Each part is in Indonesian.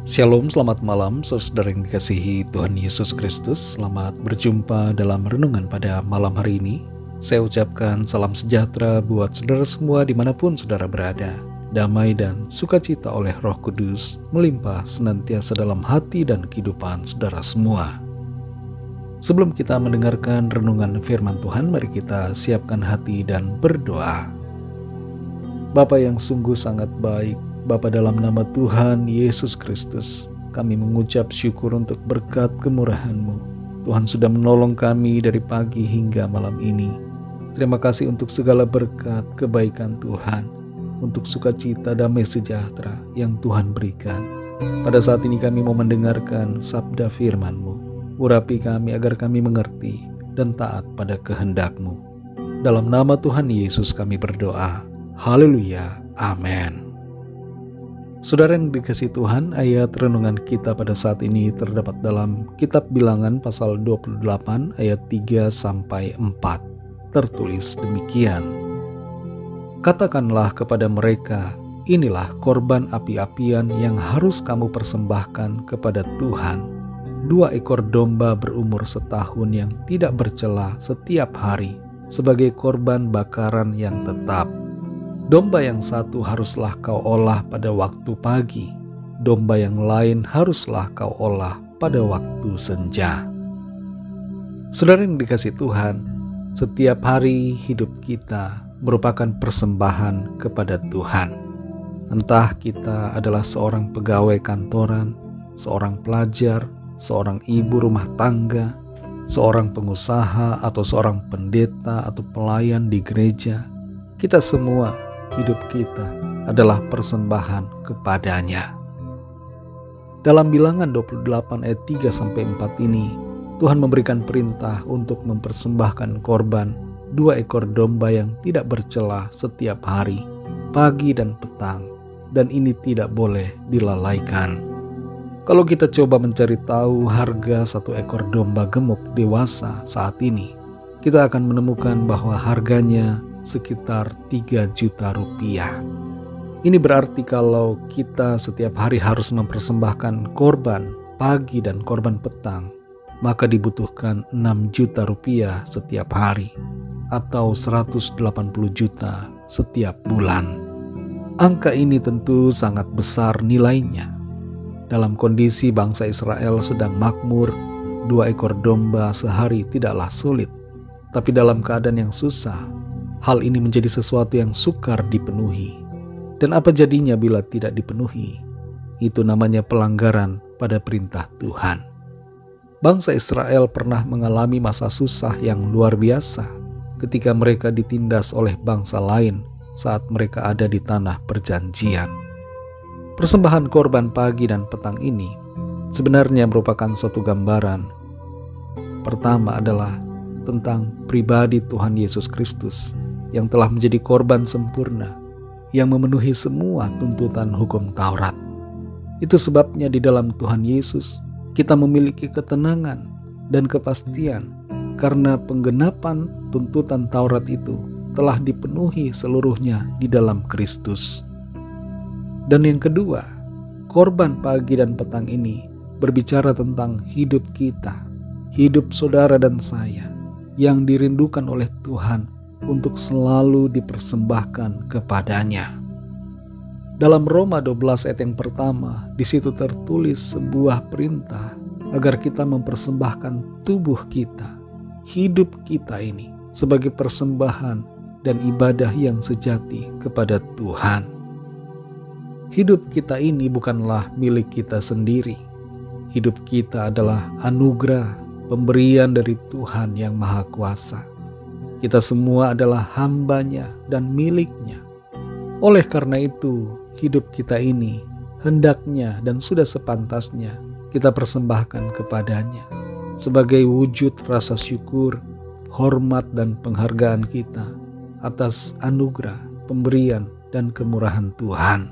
Shalom, selamat malam saudara yang dikasihi Tuhan Yesus Kristus. Selamat berjumpa dalam renungan pada malam hari ini. Saya ucapkan salam sejahtera buat saudara semua dimanapun saudara berada. Damai dan sukacita oleh Roh Kudus melimpah senantiasa dalam hati dan kehidupan saudara semua. Sebelum kita mendengarkan renungan firman Tuhan, mari kita siapkan hati dan berdoa. Bapa yang sungguh sangat baik, Bapa, dalam nama Tuhan Yesus Kristus, kami mengucap syukur untuk berkat kemurahan-Mu. Tuhan sudah menolong kami dari pagi hingga malam ini. Terima kasih untuk segala berkat kebaikan Tuhan, untuk sukacita damai sejahtera yang Tuhan berikan. Pada saat ini kami mau mendengarkan sabda firman-Mu. Urapi kami agar kami mengerti dan taat pada kehendak-Mu. Dalam nama Tuhan Yesus kami berdoa. Haleluya. Amin. Saudara yang dikasihi Tuhan, ayat renungan kita pada saat ini terdapat dalam kitab Bilangan pasal 28 ayat 3-4. Tertulis demikian. Katakanlah kepada mereka, inilah korban api-apian yang harus kamu persembahkan kepada Tuhan. 2 ekor domba berumur setahun yang tidak bercela setiap hari sebagai korban bakaran yang tetap. Domba yang satu haruslah kau olah pada waktu pagi, domba yang lain haruslah kau olah pada waktu senja. Saudara yang dikasihi Tuhan, setiap hari hidup kita merupakan persembahan kepada Tuhan. Entah kita adalah seorang pegawai kantoran, seorang pelajar, seorang ibu rumah tangga, seorang pengusaha atau seorang pendeta atau pelayan di gereja, kita semua hidup kita adalah persembahan kepadanya. Dalam Bilangan 28 ayat 3-4 ini, Tuhan memberikan perintah untuk mempersembahkan korban 2 ekor domba yang tidak bercela setiap hari, pagi dan petang, dan ini tidak boleh dilalaikan. Kalau kita coba mencari tahu harga 1 ekor domba gemuk dewasa saat ini, kita akan menemukan bahwa harganya sekitar 3 juta rupiah. Ini berarti kalau kita setiap hari harus mempersembahkan korban pagi dan korban petang, maka dibutuhkan 6 juta rupiah setiap hari atau 180 juta setiap bulan. Angka ini tentu sangat besar nilainya. Dalam kondisi bangsa Israel sedang makmur, 2 ekor domba sehari tidaklah sulit. Tapi dalam keadaan yang susah, hal ini menjadi sesuatu yang sukar dipenuhi. Dan apa jadinya bila tidak dipenuhi? Itu namanya pelanggaran pada perintah Tuhan. Bangsa Israel pernah mengalami masa susah yang luar biasa ketika mereka ditindas oleh bangsa lain saat mereka ada di tanah perjanjian. Persembahan korban pagi dan petang ini sebenarnya merupakan suatu gambaran. Pertama adalah tentang pribadi Tuhan Yesus Kristus yang telah menjadi korban sempurna, yang memenuhi semua tuntutan hukum Taurat. Itu sebabnya di dalam Tuhan Yesus, kita memiliki ketenangan dan kepastian, karena penggenapan tuntutan Taurat itu telah dipenuhi seluruhnya di dalam Kristus. Dan yang kedua, korban pagi dan petang ini berbicara tentang hidup kita, hidup saudara dan saya, yang dirindukan oleh Tuhan untuk selalu dipersembahkan kepadanya. Dalam Roma 12 ayat yang pertama, di situ tertulis sebuah perintah agar kita mempersembahkan tubuh kita, hidup kita ini sebagai persembahan dan ibadah yang sejati kepada Tuhan. Hidup kita ini bukanlah milik kita sendiri. Hidup kita adalah anugerah, pemberian dari Tuhan yang Maha Kuasa. Kita semua adalah hamba-Nya dan milik-Nya. Oleh karena itu, hidup kita ini hendaknya dan sudah sepantasnya kita persembahkan kepadanya sebagai wujud rasa syukur, hormat dan penghargaan kita atas anugerah, pemberian dan kemurahan Tuhan.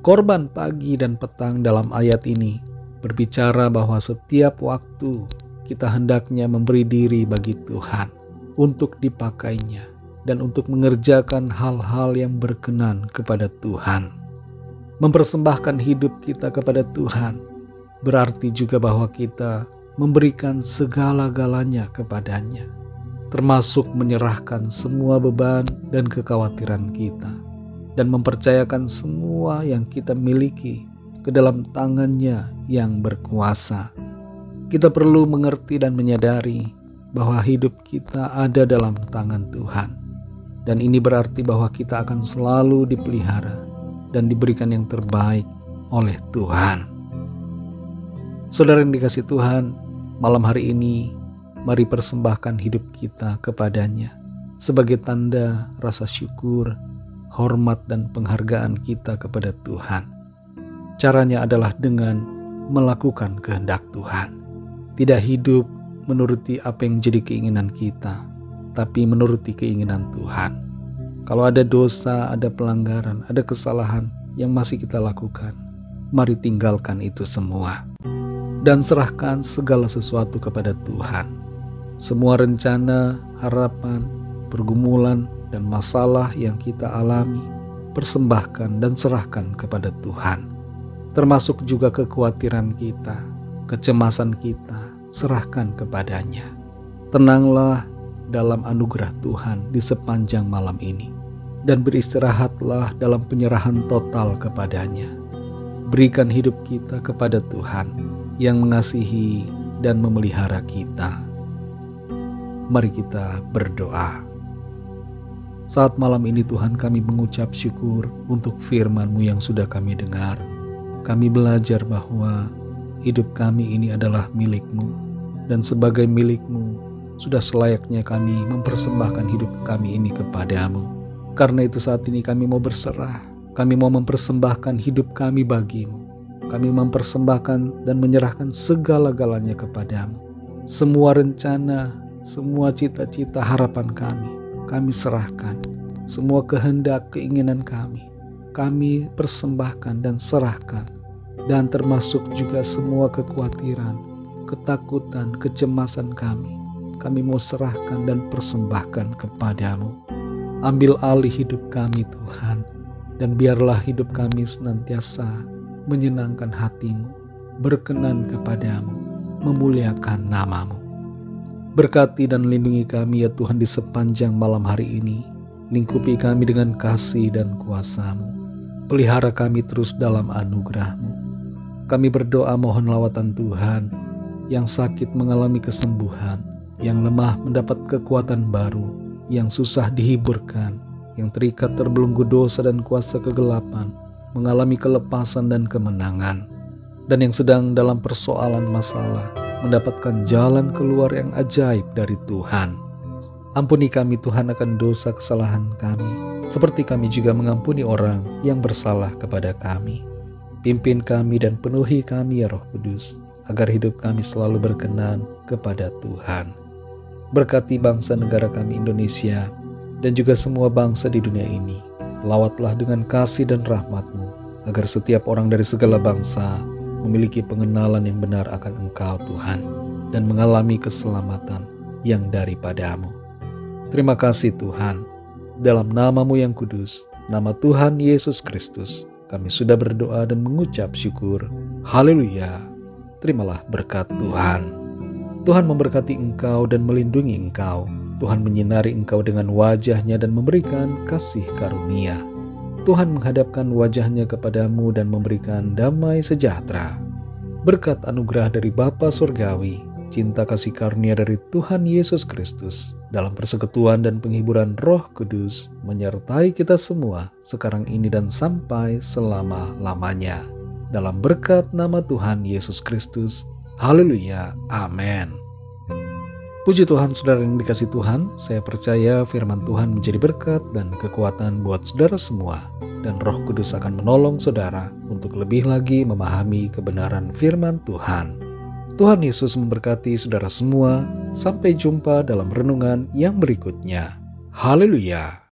Korban pagi dan petang dalam ayat ini berbicara bahwa setiap waktu kita hendaknya memberi diri bagi Tuhan untuk dipakainya dan untuk mengerjakan hal-hal yang berkenan kepada Tuhan. Mempersembahkan hidup kita kepada Tuhan berarti juga bahwa kita memberikan segala-galanya kepadanya, termasuk menyerahkan semua beban dan kekhawatiran kita, dan mempercayakan semua yang kita miliki ke dalam tangan-Nya yang berkuasa. Kita perlu mengerti dan menyadari bahwa hidup kita ada dalam tangan Tuhan, dan ini berarti bahwa kita akan selalu dipelihara dan diberikan yang terbaik oleh Tuhan. Saudara yang dikasihi Tuhan, malam hari ini mari persembahkan hidup kita kepadanya sebagai tanda rasa syukur, hormat dan penghargaan kita kepada Tuhan. Caranya adalah dengan melakukan kehendak Tuhan. Tidak hidup menuruti apa yang jadi keinginan kita, tapi menuruti keinginan Tuhan. Kalau ada dosa, ada pelanggaran, ada kesalahan yang masih kita lakukan, mari tinggalkan itu semua dan serahkan segala sesuatu kepada Tuhan. Semua rencana, harapan, pergumulan, dan masalah yang kita alami, persembahkan dan serahkan kepada Tuhan. Termasuk juga kekhawatiran kita, kecemasan kita, serahkan kepadanya. Tenanglah dalam anugerah Tuhan di sepanjang malam ini, dan beristirahatlah dalam penyerahan total kepadanya. Berikan hidup kita kepada Tuhan yang mengasihi dan memelihara kita. Mari kita berdoa. Saat malam ini Tuhan, kami mengucap syukur untuk firman-Mu yang sudah kami dengar. Kami belajar bahwa hidup kami ini adalah milik-Mu, dan sebagai milik-Mu sudah selayaknya kami mempersembahkan hidup kami ini kepadamu. Karena itu saat ini kami mau berserah, kami mau mempersembahkan hidup kami bagimu. Kami mempersembahkan dan menyerahkan segala-galanya kepadamu. Semua rencana, semua cita-cita harapan kami serahkan. Semua kehendak keinginan kami persembahkan dan serahkan. Dan termasuk juga semua kekhawatiran, ketakutan, kecemasan kami mau serahkan dan persembahkan kepadamu. Ambil alih hidup kami Tuhan, dan biarlah hidup kami senantiasa menyenangkan hati-Mu, berkenan kepadamu, memuliakan nama-Mu. Berkati dan lindungi kami ya Tuhan di sepanjang malam hari ini. Lingkupi kami dengan kasih dan kuasa-Mu. Pelihara kami terus dalam anugerah-Mu. Kami berdoa mohon lawatan Tuhan, yang sakit mengalami kesembuhan, yang lemah mendapat kekuatan baru, yang susah dihiburkan, yang terikat terbelenggu dosa dan kuasa kegelapan, mengalami kelepasan dan kemenangan, dan yang sedang dalam persoalan masalah, mendapatkan jalan keluar yang ajaib dari Tuhan. Ampuni kami Tuhan akan dosa kesalahan kami, seperti kami juga mengampuni orang yang bersalah kepada kami. Pimpin kami dan penuhi kami ya Roh Kudus, agar hidup kami selalu berkenan kepada Tuhan. Berkati bangsa negara kami Indonesia, dan juga semua bangsa di dunia ini. Lawatlah dengan kasih dan rahmat-Mu, agar setiap orang dari segala bangsa memiliki pengenalan yang benar akan Engkau Tuhan, dan mengalami keselamatan yang daripada-Mu. Terima kasih Tuhan, dalam nama-Mu yang kudus, nama Tuhan Yesus Kristus, kami sudah berdoa dan mengucap syukur. Haleluya. Terimalah berkat Tuhan. Tuhan memberkati engkau dan melindungi engkau. Tuhan menyinari engkau dengan wajah-Nya dan memberikan kasih karunia. Tuhan menghadapkan wajah-Nya kepadamu dan memberikan damai sejahtera. Berkat anugerah dari Bapa Surgawi, cinta kasih karunia dari Tuhan Yesus Kristus, dalam persekutuan dan penghiburan Roh Kudus, menyertai kita semua sekarang ini dan sampai selama-lamanya. Dalam berkat nama Tuhan Yesus Kristus. Haleluya. Amin. Puji Tuhan, saudara yang dikasihi Tuhan, saya percaya firman Tuhan menjadi berkat dan kekuatan buat saudara semua, dan Roh Kudus akan menolong saudara untuk lebih lagi memahami kebenaran firman Tuhan. Tuhan Yesus memberkati saudara semua. Sampai jumpa dalam renungan yang berikutnya. Haleluya.